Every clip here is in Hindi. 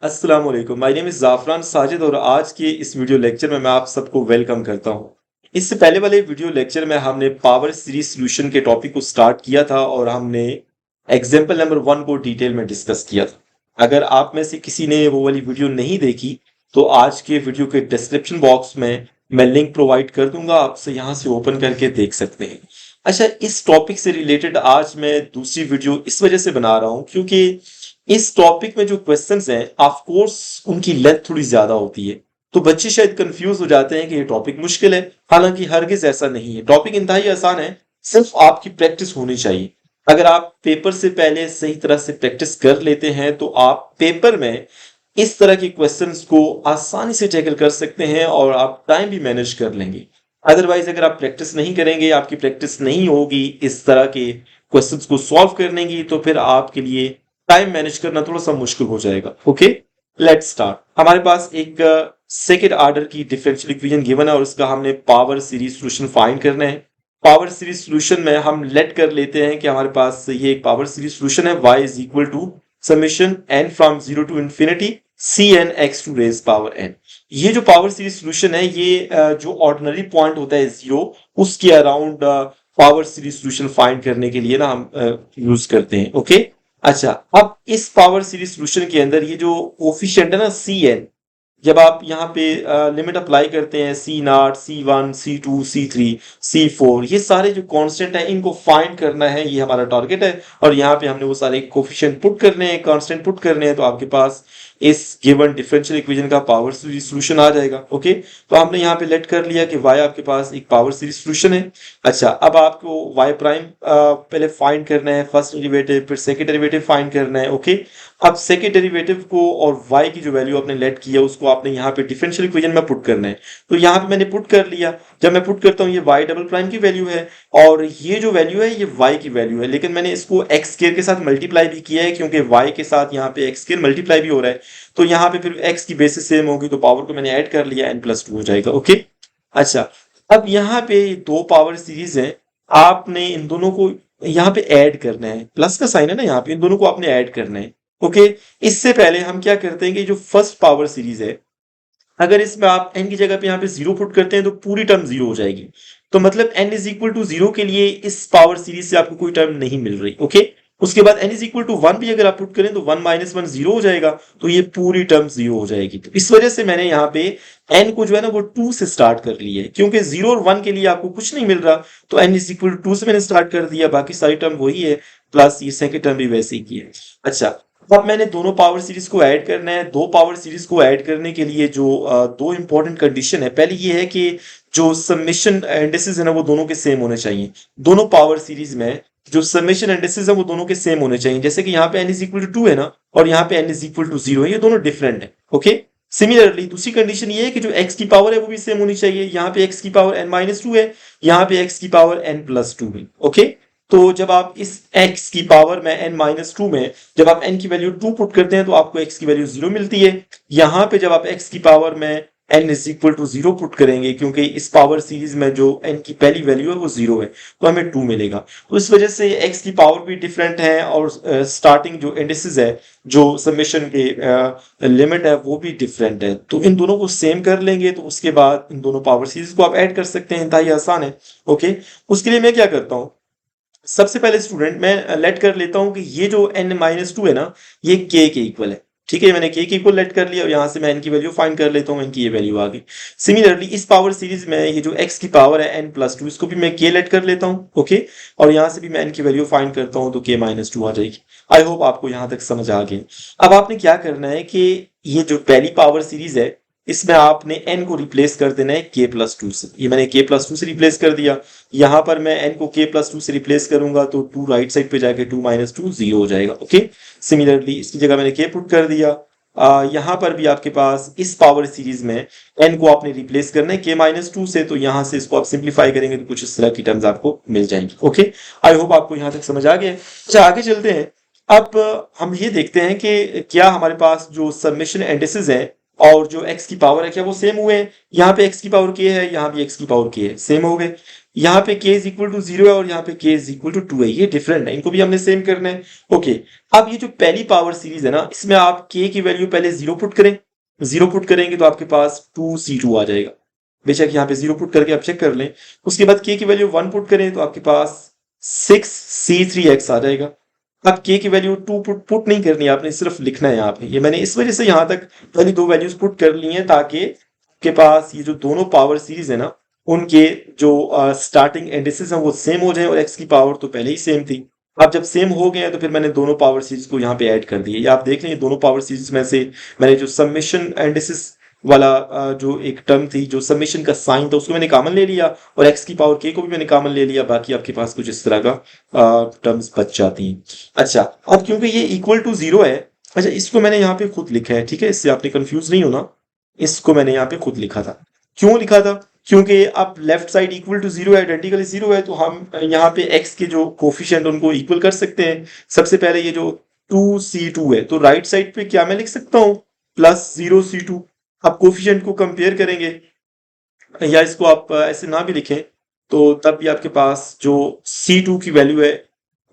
अस्सलाम वालेकुम। माय नेम इज़ ज़ाफ़रान साजिद और आज के इस वीडियो लेक्चर में मैं आप सबको वेलकम करता हूं। इससे पहले वाले वीडियो लेक्चर में हमने पावर सीरीज सॉल्यूशन के टॉपिक को स्टार्ट किया था और हमने एग्जाम्पल नंबर 1 को डिटेल में डिस्कस किया था। अगर आप में से किसी ने वो वाली वीडियो नहीं देखी तो आज के वीडियो के डिस्क्रिप्शन बॉक्स में मैं लिंक प्रोवाइड कर दूंगा, आपसे यहाँ से ओपन करके देख सकते हैं। अच्छा, इस टॉपिक से रिलेटेड आज मैं दूसरी वीडियो इस वजह से बना रहा हूँ क्योंकि इस टॉपिक में जो क्वेश्चंस हैं ऑफ कोर्स उनकी लेंथ थोड़ी ज्यादा होती है, तो बच्चे शायद कंफ्यूज हो जाते हैं कि ये टॉपिक मुश्किल है। हालांकि हरगिज ऐसा नहीं है, टॉपिक इंतहाई आसान है, सिर्फ आपकी प्रैक्टिस होनी चाहिए। अगर आप पेपर से पहले सही तरह से प्रैक्टिस कर लेते हैं तो आप पेपर में इस तरह के क्वेश्चंस को आसानी से टैकल कर सकते हैं और आप टाइम भी मैनेज कर लेंगे। अदरवाइज अगर आप प्रैक्टिस नहीं करेंगे, आपकी प्रैक्टिस नहीं होगी इस तरह के क्वेश्चंस को सॉल्व करने की, तो फिर आपके लिए टाइम मैनेज करना थोड़ा सा मुश्किल हो जाएगा। Okay, let's start. हमारे पास एक सेकेंड ऑर्डर की डिफरेंशियल इक्वेशन गिवन है और उसका हमने पावर सीरीज सॉल्यूशन फाइंड करना है। पावर सीरीज सॉल्यूशन में हम लेट कर लेते हैं कि हमारे पास ये एक पावर सीरीज सॉल्यूशन है, y is equal to summation n from 0 to infinity cn x to raise power n। ये जो पावर सीरीज सॉल्यूशन है ये जो ऑर्डिनरी पॉइंट होता है 0, उसके around power series solution find करने के लिए ना हम यूज करते हैं। ओके, अच्छा, अब इस पावर सीरीज सॉल्यूशन के अंदर ये जो कोफिशिएंट है ना Cn, जब आप यहाँ पे लिमिट अप्लाई करते हैं C0, C1, C2, C3, C4, ये सारे जो कांस्टेंट है इनको फाइंड करना है, ये हमारा टारगेट है। और यहाँ पे हमने वो सारे कोफिशिएंट पुट करने हैं, कांस्टेंट पुट करने हैं, तो आपके पास इस गिवन डिफरेंशियल इक्वेशन का पावर सीरीज सॉल्यूशन आ जाएगा। ओके, तो हमने यहाँ पे लेट कर लिया कि y आपके पास एक पावर सीरीज सॉल्यूशन है। अच्छा, अब आपको y प्राइम पहले फाइंड करना है, फर्स्ट डेरिवेटिव, फिर सेकंड डेरिवेटिव फाइंड करना है। ओके, अब सेकंड डेरिवेटिव को और y की जो वैल्यू आपने लेट की है उसको आपने यहाँ पे डिफरेंशियल इक्वेशन में पुट करना है। तो यहाँ पे मैंने पुट कर लिया। जब मैं पुट करता हूँ ये y डबल प्राइम की वैल्यू है और ये जो वैल्यू है ये y की वैल्यू है, लेकिन मैंने इसको x स्क्वायर के साथ मल्टीप्लाई भी किया है क्योंकि y के साथ यहाँ पे x स्क्वायर मल्टीप्लाई भी हो रहा है। तो यहाँ पे फिर x की बेसिस सेम होगी तो पावर को मैंने ऐड कर लिया, n+2 हो जाएगा। ओके, अच्छा, अब यहाँ पे दो पावर सीरीज है, आपने इन दोनों को यहाँ पे ऐड करना है, प्लस का साइन है ना यहाँ पे, इन दोनों को आपने ऐड करना है। ओके, इससे पहले हम क्या करते हैं कि जो फर्स्ट पावर सीरीज है, अगर इसमें आप n की जगह पे यहाँ पे 0 पुट करते हैं तो पूरी टर्म 0 हो जाएगी। तो मतलब n इज इक्वल टू 0 के लिए इस पावर सीरीज से आपको कोई टर्म नहीं मिल रही। ओके, उसके बाद n इज इक्वल टू 1 भी अगर आप पुट करें तो 1 माइनस 1 0 हो जाएगा, तो ये पूरी टर्म 0 हो जाएगी। तो इस वजह से मैंने यहाँ पे n को जो है ना वो 2 से स्टार्ट कर लिया है, क्योंकि 0 और 1 के लिए आपको कुछ नहीं मिल रहा, तो n इज इक्वल टू 2 से मैंने स्टार्ट कर दिया, बाकी सारी टर्म वही है, प्लस ये सेकंड टर्म भी वैसे ही की है। अच्छा, अब मैंने दोनों पावर सीरीज को ऐड करना है। दो पावर सीरीज को ऐड करने के लिए जो दो इंपॉर्टेंट कंडीशन है, पहली ये है कि जो समेशन इंडिसेस है ना वो दोनों के सेम होने चाहिए। दोनों पावर सीरीज में जो समेशन इंडिसेस है वो दोनों के सेम होने चाहिए। जैसे कि यहाँ पे n इज इक्वल टू 2 है ना और यहाँ पे n इज इक्वल टू 0 है, ये दोनों डिफरेंट है। ओके, सिमिलरली दूसरी कंडीशन ये है कि जो x की पावर है वो भी सेम होनी चाहिए। यहाँ पे x की पावर n-2 है, यहाँ पे x की पावर n+2 है। ओके, तो जब आप इस x की पावर में n-2 में जब आप n की वैल्यू 2 पुट करते हैं तो आपको x की वैल्यू 0 मिलती है। यहाँ पे जब आप x की पावर में n is equal to 0 put करेंगे, क्योंकि इस पावर सीरीज में जो n की पहली वैल्यू है वो 0 है, तो हमें 2 मिलेगा। तो इस वजह से x की पावर भी डिफरेंट है और स्टार्टिंग जो इंडिसेस है, जो समेशन के लिमिट है वो भी डिफरेंट है। तो इन दोनों को सेम कर लेंगे तो उसके बाद इन दोनों पावर सीरीज को आप ऐड कर सकते हैं, इंतहाई आसान है। ओके, उसके लिए मैं क्या करता हूँ, सबसे पहले स्टूडेंट मैं लेट कर लेता हूं कि ये जो n-2 है ना ये k के इक्वल है। ठीक है, मैंने k के इक्वल लेट कर लिया और यहां से मैं n की वैल्यू फाइंड कर लेता हूं, n की ये वैल्यू आ गई। सिमिलरली इस पावर सीरीज में ये जो x की पावर है n+2, इसको भी मैं k लेट कर लेता हूं। ओके, और यहां से भी मैं n की वैल्यू फाइंड करता हूं तो k-2 आ जाएगी। आई होप आपको यहां तक समझ आ गया। अब आपने क्या करना है कि ये जो पहली पावर सीरीज है इसमें आपने n को रिप्लेस कर देना है k+2 से। ये मैंने k+2 से रिप्लेस कर दिया। यहां पर मैं n को k+2 से रिप्लेस करूंगा तो 2 राइट साइड पे जाके 2-2 0 हो जाएगा। ओके, सिमिलरली इसकी जगह मैंने k पुट कर दिया। यहां पर भी आपके पास इस पावर सीरीज में n को आपने रिप्लेस करना है k-2 से, तो यहां से इसको आप सिंप्लीफाई करेंगे तो कुछ इस तरह की टर्म्स आपको मिल जाएंगी। ओके, आई होप आपको यहां तक समझ आ गया। अच्छा, आगे चलते हैं। अब हम ये देखते हैं कि क्या हमारे पास जो सबमिशन इंडिसेस है और जो x की पावर है क्या वो सेम हुए हैं? यहाँ पे x की पावर k है, यहाँ भी x की पावर k है, सेम हो गए। यहाँ पे k इज इक्वल टू 0 है और यहाँ पे k इज इक्वल टू 2 है, ये डिफरेंट है, इनको भी हमने सेम करना है। ओके, अब ये जो पहली पावर सीरीज है ना, इसमें आप k की वैल्यू पहले 0 पुट करें। 0 पुट करेंगे तो आपके पास 2c2 आ जाएगा। बेशक यहाँ पे 0 पुट करके आप चेक कर लें। उसके बाद k की वैल्यू 1 पुट करें तो आपके पास 6c3x आ जाएगा। अब k की वैल्यू 2 पुट नहीं करनी है, आपने सिर्फ लिखना है यहाँ पे। ये मैंने इस वजह से यहाँ तक पहली दो वैल्यूज पुट कर ली हैं ताकि आपके पास ये जो दोनों पावर सीरीज है ना, उनके जो स्टार्टिंग इंडिसेस हैं वो सेम हो जाए, और x की पावर तो पहले ही सेम थी। अब जब सेम हो गए हैं तो फिर मैंने दोनों पावर सीरीज को यहाँ पे ऐड कर दिए। ये आप देख लें, दोनों पावर सीरीज में से मैंने जो सबमिशन इंडिसेस वाला जो एक टर्म थी, जो सबमिशन का साइन था, उसको मैंने कॉमन ले लिया, और x की पावर k को भी मैंने कॉमन ले लिया। बाकी आपके पास कुछ इस तरह का टर्म्स बच जाती हैं। अच्छा, अब क्योंकि ये इक्वल टू 0 है, अच्छा इसको मैंने यहाँ पे खुद लिखा है, ठीक है, इससे आपने कंफ्यूज नहीं होना। इसको मैंने यहाँ पे खुद लिखा था। क्यों लिखा था? क्योंकि अब लेफ्ट साइड इक्वल टू 0 है, आइडेंटिकली 0 है, तो हम यहाँ पे x के जो कोफिशिएंट उनको इक्वल कर सकते हैं। सबसे पहले ये जो 2c2 है, तो राइट साइड पे क्या मैं लिख सकता हूँ? Plus 0c2। आप कोफिशिएंट को कंपेयर करेंगे, या इसको आप ऐसे ना भी लिखें तो तब भी आपके पास जो c2 की वैल्यू है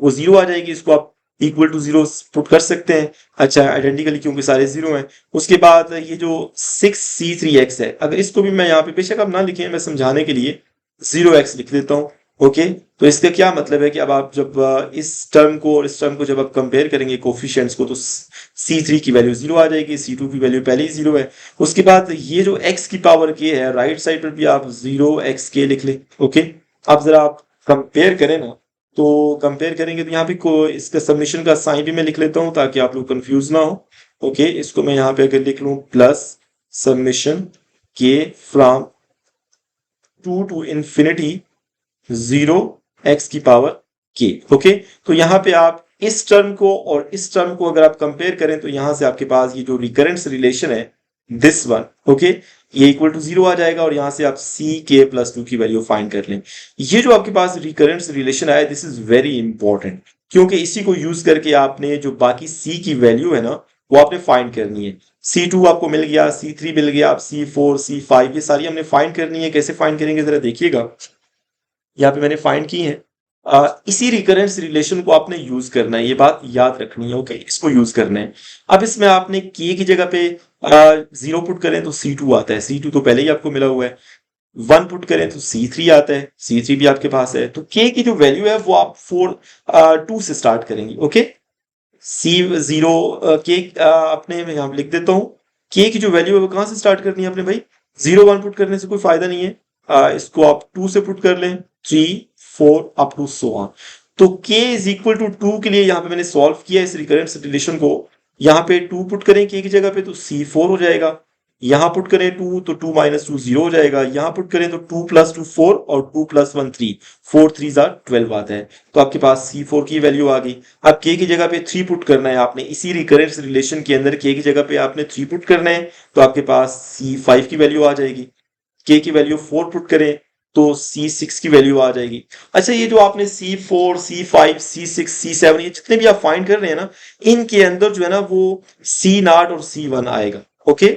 वो 0 आ जाएगी। इसको आप इक्वल टू 0 पुट कर सकते हैं। अच्छा, आइडेंटिकली क्योंकि सारे 0 हैं। उसके बाद ये जो 6c3x है, अगर इसको भी मैं यहाँ पे, बेशक आप ना लिखें, मैं समझाने के लिए 0x लिख देता हूँ। ओके, तो इसका क्या मतलब है कि अब आप जब इस टर्म को और इस टर्म को जब आप कंपेयर करेंगे कोफिशिएंट्स को, तो c3 की वैल्यू 0 आ जाएगी, c2 की वैल्यू पहले ही 0 है। उसके बाद ये जो x की पावर k है, राइट साइड पर भी आप 0xk लिख लें। ओके, अब जरा आप कंपेयर करें ना, तो कंपेयर करेंगे तो यहाँ पे इसका सबमिशन का साइन भी मैं लिख लेता हूँ ताकि आप लोग कंफ्यूज ना हो। ओके, इसको मैं यहाँ पे अगर लिख लूँ plus summation k from 2 to infinity 0x की पावर k। ओके, तो यहाँ पे आप इस टर्म को और इस टर्म को अगर आप कंपेयर करें तो यहां से आपके पास ये जो रिकरेंस रिलेशन है, दिस वन, ओके, ये इक्वल टू 0 आ जाएगा, और यहां से आप ck+2 की वैल्यू फाइंड कर लें। ये जो आपके पास रिकरेंस रिलेशन आया, दिस इज वेरी इंपॉर्टेंट, क्योंकि इसी को यूज करके आपने जो बाकी c की वैल्यू है ना, वो आपने फाइंड करनी है। c2 आपको मिल गया, c3 मिल गया, आप c4 c5 ये सारी हमने फाइंड करनी है। कैसे फाइंड करेंगे जरा देखिएगा, यहाँ पे मैंने फाइंड की है। इसी रिकरेंस रिलेशन को आपने यूज करना है, ये बात याद रखनी है। ओके, इसको यूज करना है। अब इसमें आपने k की जगह पे 0 पुट करें तो c2 आता है, c2 तो पहले ही आपको मिला हुआ है। 1 पुट करें तो c3 आता है, c3 भी आपके पास है। तो k की जो वैल्यू है वो आप 2 से स्टार्ट करेंगे। ओके, c0 k अपने मैं यहाँ लिख देता हूँ। k की जो वैल्यू है वो कहाँ से स्टार्ट करनी है अपने भाई? 0 1 पुट करने से कोई फायदा नहीं है। इसको आप 2 से पुट कर लें, 3 4 अप टू सो ऑन। तो k इज इक्वल टू 2 के लिए यहाँ पे मैंने सॉल्व किया इस रिकरेंस रिलेशन को। यहाँ पे 2 पुट करें k की जगह पे तो c4 हो जाएगा। यहाँ पुट करें 2 तो 2 - 2 0 हो जाएगा। यहाँ पुट करें तो 2 + 2 4 और 2 + 1 3, 4 3 12 आता है। तो आपके पास c4 की वैल्यू आ गई। अब k की जगह पे 3 पुट करना है आपने, इसी रिकरेंस रिलेशन के अंदर k की जगह पे आपने 3 पुट करना है, तो आपके पास c5 की वैल्यू आ जाएगी। k की वैल्यू 4 पुट करें तो c6 की वैल्यू आ जाएगी। अच्छा, ये जो आपने c4 c5 c6 c7 ये जितने भी आप फाइंड कर रहे हैं ना, इनके अंदर जो है ना वो c0 और c1 आएगा। ओके,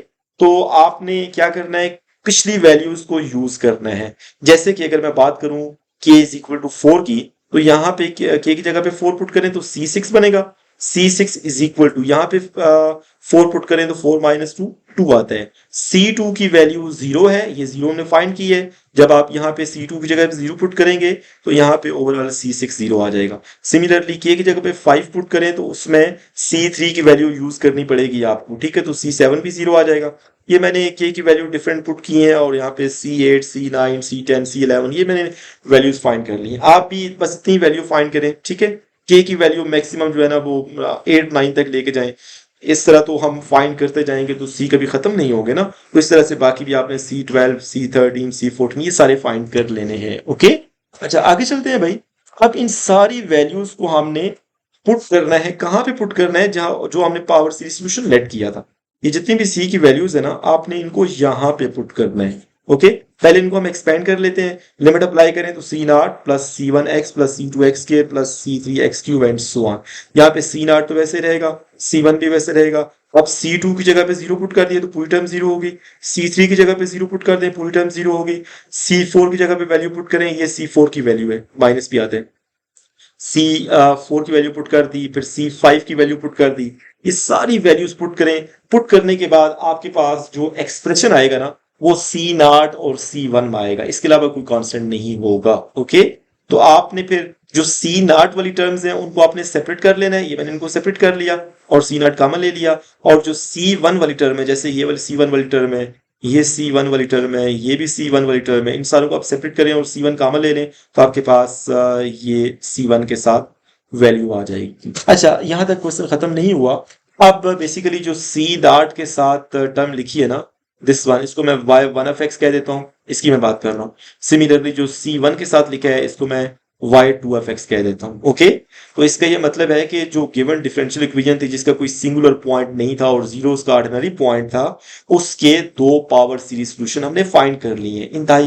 तो आपने क्या करना है, पिछली वैल्यूज को यूज करना है। जैसे कि अगर मैं बात करूं k इज इक्वल टू 4 की, तो यहाँ पे k की जगह पे 4 पुट करें तो c6 बनेगा। c6 इज इक्वल टू, यहाँ पे 4 पुट करें तो 4 - 2 2 आता है। c2 की वैल्यू 0 है, ये 0 हमने फाइंड की है। जब आप यहाँ पे c2 की जगह पे 0 पुट करेंगे तो यहाँ पे ओवरऑल c6 0 आ जाएगा। सिमिलरली k की जगह पे 5 पुट करें तो उसमें c3 की वैल्यू यूज करनी पड़ेगी आपको, ठीक है, तो c7 भी 0 आ जाएगा। ये मैंने k की वैल्यू डिफरेंट पुट की है, और यहाँ पे c8 c9 c10 c11 ये मैंने वैल्यूज फाइंड कर ली है। आप भी बस इतनी वैल्यू फाइंड करें, ठीक है। k की वैल्यू मैक्सिमम जो है ना वो 8 9 तक लेके जाएं। इस तरह तो हम फाइंड करते जाएंगे तो c कभी खत्म नहीं होंगे ना, तो इस तरह से बाकी भी आपने c12 c13 c14 ये सारे फाइंड कर लेने हैं। ओके, अच्छा आगे चलते हैं भाई। अब इन सारी वैल्यूज को हमने पुट करना है, कहाँ पे पुट करना है? जहां जो हमने पावर सीरीज सॉल्यूशन लेट किया था। ये जितनी भी c की वैल्यूज है ना, आपने इनको यहाँ पे पुट करना है। ओके, पहले इनको हम एक्सपेंड कर लेते हैं। लिमिट अप्लाई करें तो C naught plus C one X plus C two X के plus C three X cube and so on. यहाँ पे सी नॉट तो वैसे रहेगा, सी वन भी वैसे रहेगा। अब सी टू की जगह पे जीरो पुट कर दिए तो पूरी टर्म जीरो होगी। सी थ्री की जगह पे जीरो पुट कर दें, पूरी टर्म जीरो होगी। सी फोर की जगह पे वैल्यू पुट करें, ये सी फोर की वैल्यू है, माइनस भी आते हैं। सी फोर की वैल्यू पुट कर दी, फिर सी फाइव की वैल्यू पुट कर दी। ये सारी वैल्यूज पुट करें। पुट करने के बाद आपके पास जो एक्सप्रेशन आएगा ना, वो सी नॉट और सी वन में आएगा, इसके अलावा कोई कांस्टेंट नहीं होगा। ओके, तो आपने फिर जो सी नॉट वाली टर्म्स हैं उनको आपने सेपरेट कर लेना है। ये मैंने इनको सेपरेट कर लिया और सी नॉट कॉमन ले लिया। और जो सी वन वाली टर्म है, जैसे ये वाली सी वन वाली टर्म है, ये सी वन वाली टर्म है, ये भी सी वन वाली टर्म है, इन सारों को आप सेपरेट करें और सी वन कॉमन ले लें, तो आपके पास ये सी वन के साथ वैल्यू आ जाएगी। अच्छा, यहां तक क्वेश्चन खत्म नहीं हुआ। अब बेसिकली जो सी डॉट के साथ टर्म लिखी है ना, दिस वन, इसको मैं वाई वन एफ एक्स कह देता हूं, इसकी मैं बात कर रहा हूं। सिमिलरली जो सी वन के साथ लिखा है, इसको मैं वाई टू एफ एक्स कह देता हूं। ओके, तो इसका ये मतलब है कि जो गिवन डिफरेंशियल इक्वेशन थी जिसका कोई सिंगुलर पॉइंट नहीं था और जीरो उसका ऑर्डिनरी पॉइंट था, उसके दो पावर सीरीज सोल्यूशन हमने फाइंड कर लिए। इंतहा